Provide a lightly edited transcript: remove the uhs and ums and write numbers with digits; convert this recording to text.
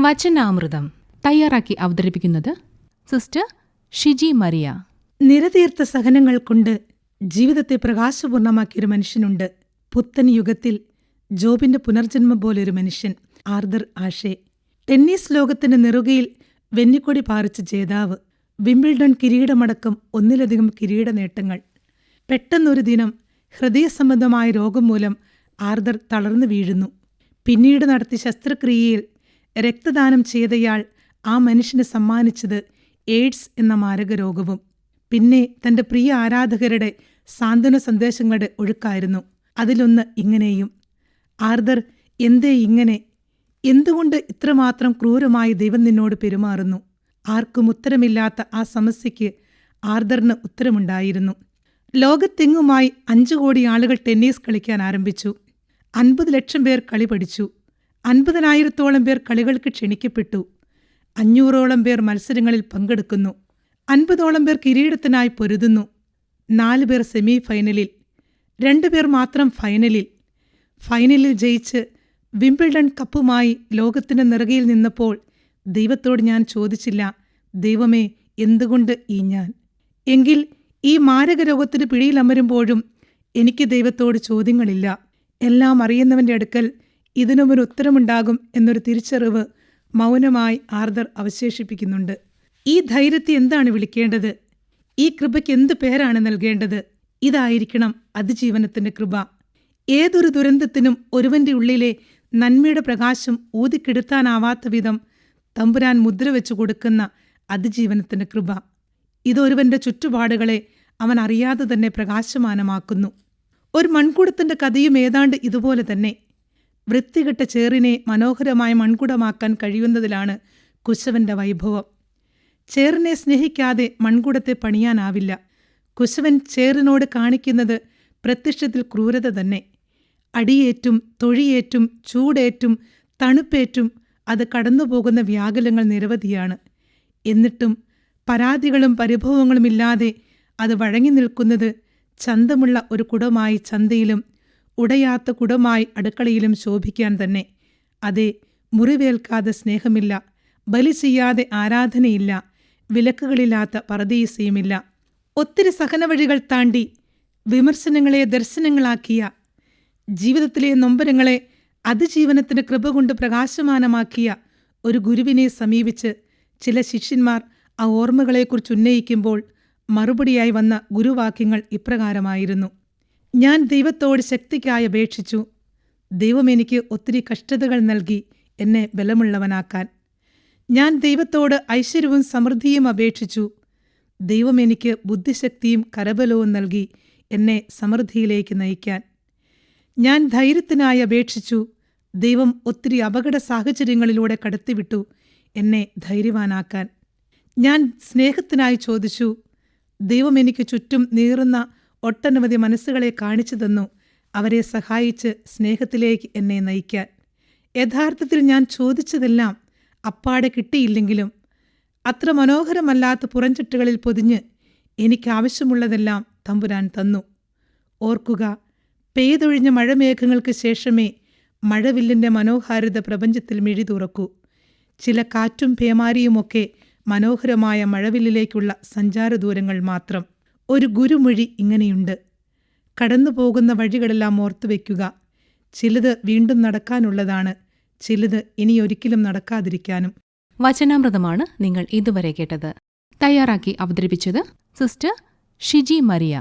വചനാമൃതം തയ്യാറാക്കി അവതരിപ്പിക്കുന്നത് sister Shiji Maria. നിരതീർത്ത സഹനങ്ങൾ കൊണ്ട് ജീവിതത്തെ പ്രകാശപൂർണമാക്കിയൊരു മനുഷ്യനുണ്ട്. പുത്തൻ യുഗത്തിൽ ജോബിന്റെ പുനർജന്മം പോലൊരു മനുഷ്യൻ, ആർതർ ആഷെ. ടെന്നീസ് ലോകത്തിന്റെ നെറുകയിൽ വെന്നിക്കൊടി പാറിച്ച ജേതാവ്. വിംബിൾഡൺ കിരീടമടക്കം ഒന്നിലധികം കിരീട നേട്ടങ്ങൾ. പെട്ടെന്നൊരു ദിനം ഹൃദയസംബന്ധമായ രോഗം മൂലം ആർതർ തളർന്നു വീഴുന്നു. പിന്നീട് നടത്തിയ ശസ്ത്രക്രിയയിൽ രക്തദാനം ചെയ്തയാൾ ആ മനുഷ്യന് സമ്മാനിച്ചത് എയ്ഡ്സ് എന്ന മാരകരോഗവും. പിന്നെ തന്റെ പ്രിയ ആരാധകരുടെ സാന്ത്വന സന്ദേശങ്ങളുടെ ഒഴുക്കായിരുന്നു. അതിലൊന്ന് ഇങ്ങനെയും: ആർതർ, എന്തേ ഇങ്ങനെ? എന്തുകൊണ്ട് ഇത്രമാത്രം ക്രൂരമായി ദൈവം നിന്നോട് പെരുമാറുന്നു? ആർക്കും ഉത്തരമില്ലാത്ത ആ സമസ്യയ്ക്ക് ആർതറിന് ഉത്തരമുണ്ടായിരുന്നു. ലോകത്തെങ്ങുമായി 5 കോടി ആളുകൾ ടെന്നീസ് കളിക്കാൻ ആരംഭിച്ചു. 50 ലക്ഷം പേർ കളി പഠിച്ചു. 50,000-ഓളം പേർ കളികൾക്ക് ക്ഷണിക്കപ്പെട്ടു. 500-ഓളം പേർ മത്സരങ്ങളിൽ പങ്കെടുക്കുന്നു. 50-ഓളം പേർ കിരീടത്തിനായി പൊരുതുന്നു. 4 പേർ സെമി ഫൈനലിൽ, 2 പേർ മാത്രം ഫൈനലിൽ. ഫൈനലിൽ ജയിച്ച് വിംബിൾഡൺ കപ്പുമായി ലോകത്തിന്റെ നെറുകയിൽ നിന്നപ്പോൾ ദൈവത്തോട് ഞാൻ ചോദിച്ചില്ല, ദൈവമേ, എന്തുകൊണ്ട് ഈ ഞാൻ? എങ്കിൽ ഈ മാരകരോഗത്തിന് പിടിയിലമരുമ്പോഴും എനിക്ക് ദൈവത്തോട് ചോദ്യങ്ങളില്ല. എല്ലാം അറിയുന്നവന്റെ അടുക്കൽ ഇതിനുമൊരു ഉത്തരമുണ്ടാകും എന്നൊരു തിരിച്ചറിവ് മൗനമായി ആർതർ അവശേഷിപ്പിക്കുന്നുണ്ട്. ഈ ധൈര്യത്തെ എന്താണ് വിളിക്കേണ്ടത്? ഈ കൃപയ്ക്ക് എന്ത് പേരാണ് നൽകേണ്ടത്? ഇതായിരിക്കണം അതിജീവനത്തിന്റെ കൃപ. ഏതൊരു ദുരന്തത്തിനും ഒരുവന്റെ ഉള്ളിലെ നന്മയുടെ പ്രകാശം ഊതിക്കെടുത്താനാവാത്ത വിധം തമ്പുരാൻ മുദ്ര വെച്ചു കൊടുക്കുന്ന അതിജീവനത്തിന്റെ കൃപ. ഇതൊരുവന്റെ ചുറ്റുപാടുകളെ അവൻ അറിയാതെ തന്നെ പ്രകാശമാനമാക്കുന്നു. ഒരു മൺകുടത്തിന്റെ കഥയും ഏതാണ്ട് ഇതുപോലെ തന്നെ. വൃത്തികെട്ട ചേറിനെ മനോഹരമായ മൺകുടമാക്കാൻ കഴിയുന്നതിലാണ് കുശവന്റെ വൈഭവം. ചേറിനെ സ്നേഹിക്കാതെ മൺകുടത്തെ പണിയാനാവില്ല. കുശവൻ ചേറിനോട് കാണിക്കുന്നത് പ്രത്യക്ഷത്തിൽ ക്രൂരത തന്നെ. അടിയേറ്റും തൊഴിയേറ്റും ചൂടേറ്റും തണുപ്പേറ്റും അത് കടന്നുപോകുന്ന വ്യാകുലങ്ങൾ നിരവധിയാണ്. എന്നിട്ടും പരാതികളും പരിഭവങ്ങളുമില്ലാതെ അത് വഴങ്ങി നിൽക്കുന്നത് ചന്തമുള്ള ഒരു കുടമായി ചന്തയിലും ഉടയാത്ത കുടമായി അടുക്കളയിലും ശോഭിക്കാൻ തന്നെ. അതെ, മുറിവേൽക്കാതെ സ്നേഹമില്ല, ബലി ചെയ്യാതെ ആരാധനയില്ല, വിലക്കുകളില്ലാത്ത പറുദീസയുമില്ല. ഒത്തിരി സഹനവഴികൾ താണ്ടി വിമർശനങ്ങളെ ദർശനങ്ങളാക്കിയ, ജീവിതത്തിലെ നൊമ്പരങ്ങളെ അതിജീവനത്തിന്റെ കൃപ കൊണ്ട് പ്രകാശമാനമാക്കിയ ഒരു ഗുരുവിനെ സമീപിച്ച് ചില ശിഷ്യന്മാർ ആ ഓർമ്മകളെക്കുറിച്ച് ഉന്നയിക്കുമ്പോൾ മറുപടിയായി വന്ന ഗുരുവാക്യങ്ങൾ ഇപ്രകാരമായിരുന്നു: ഞാൻ ദൈവത്തോട് ശക്തിക്കായി അപേക്ഷിച്ചു. ദൈവം എനിക്ക് ഒത്തിരി കഷ്ടതകൾ നൽകി എന്നെ ബലമുള്ളവനാക്കാൻ. ഞാൻ ദൈവത്തോട് ഐശ്വര്യവും സമൃദ്ധിയും അപേക്ഷിച്ചു. ദൈവം എനിക്ക് ബുദ്ധിശക്തിയും കരബലവും നൽകി എന്നെ സമൃദ്ധിയിലേക്ക് നയിക്കാൻ. ഞാൻ ധൈര്യത്തിനായി അപേക്ഷിച്ചു. ദൈവം ഒത്തിരി അപകട സാഹചര്യങ്ങളിലൂടെ കടത്തിവിട്ടു എന്നെ ധൈര്യവാനാക്കാൻ. ഞാൻ സ്നേഹത്തിനായി ചോദിച്ചു. ദൈവം എനിക്ക് ചുറ്റും നീറുന്ന ഒട്ടനവധി മനസ്സുകളെ കാണിച്ചു തന്നു, അവരെ സഹായിച്ച് സ്നേഹത്തിലേക്ക് എന്നെ നയിക്കാൻ. യഥാർത്ഥത്തിൽ ഞാൻ ചോദിച്ചതെല്ലാം അപ്പാടെ കിട്ടിയില്ലെങ്കിലും അത്ര മനോഹരമല്ലാത്ത പുറംചിട്ടുകളിൽ പൊതിഞ്ഞ് എനിക്കാവശ്യമുള്ളതെല്ലാം തമ്പുരാൻ തന്നു. ഓർക്കുക, പെയ്തൊഴിഞ്ഞ മഴമേഘങ്ങൾക്ക് ശേഷമേ മഴവില്ലിൻ്റെ മനോഹാരിത പ്രപഞ്ചത്തിൽ മിഴി തുറക്കൂ. ചില കാറ്റും പേമാരിയുമൊക്കെ മനോഹരമായ മഴവില്ലിലേക്കുള്ള സഞ്ചാരദൂരങ്ങൾ മാത്രം. ഒരു ഗുരുമൊഴി ഇങ്ങനെയുണ്ട്: കടന്നുപോകുന്ന വഴികളെല്ലാം ഓർത്തുവെക്കുക. ചിലത് വീണ്ടും നടക്കാനുള്ളതാണ്, ചിലത് ഇനിയൊരിക്കലും നടക്കാതിരിക്കാനും. വചനാമൃതമാണ് നിങ്ങൾ ഇതുവരെ കേട്ടത്. തയ്യാറാക്കി അവതരിപ്പിച്ചത് സിസ്റ്റർ ഷിജി മരിയ.